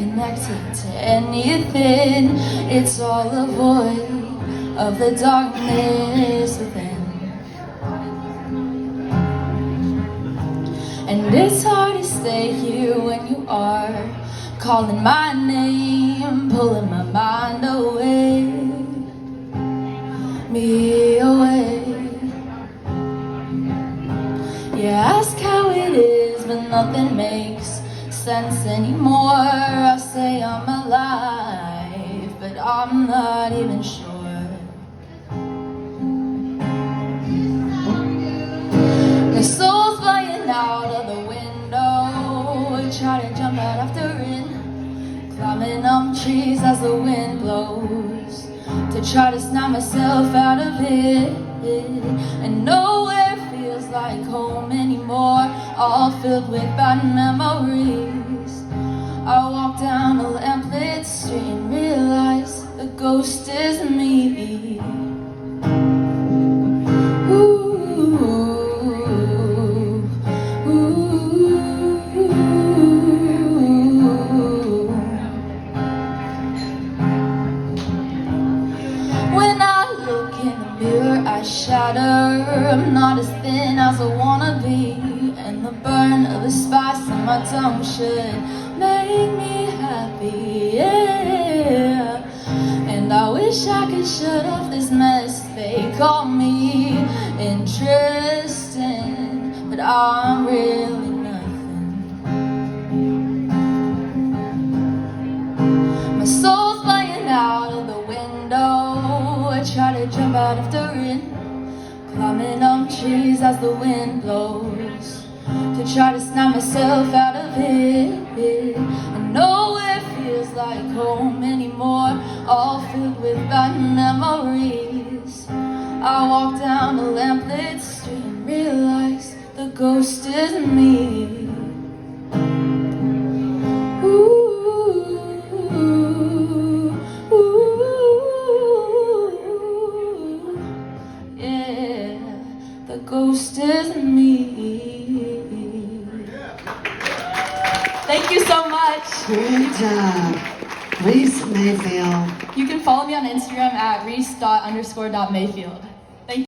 connected to anything. It's all a void of the darkness within. And it's hard to stay here when you are calling my name, pulling my mind away, me away. You ask how it is, but nothing makes sense anymore. I say I'm alive, but I'm not even sure. My soul's flying out of the window, try to jump out after it, climbing up trees as the wind blows, to try to snap myself out of it. And nowhere feels like home anymore, all filled with bad memories. I walk down a lamplit street and realize the ghost is me. I shatter, I'm not as thin as I wanna be, and the burn of the spice on my tongue should make me happy, yeah. And I wish I could shut off this mess they call me interesting, but I'm really nothing. My soul's flying out of the window, I try to jump out after it, climbing up trees as the wind blows, to try to snap myself out of it. And nowhere feels like home anymore, all filled with bad memories. I walk down a lamplit street and realize the ghost is me. The ghost is me. Thank you so much. Great job. Reese Mayfield. You can follow me on Instagram at reese._.mayfield.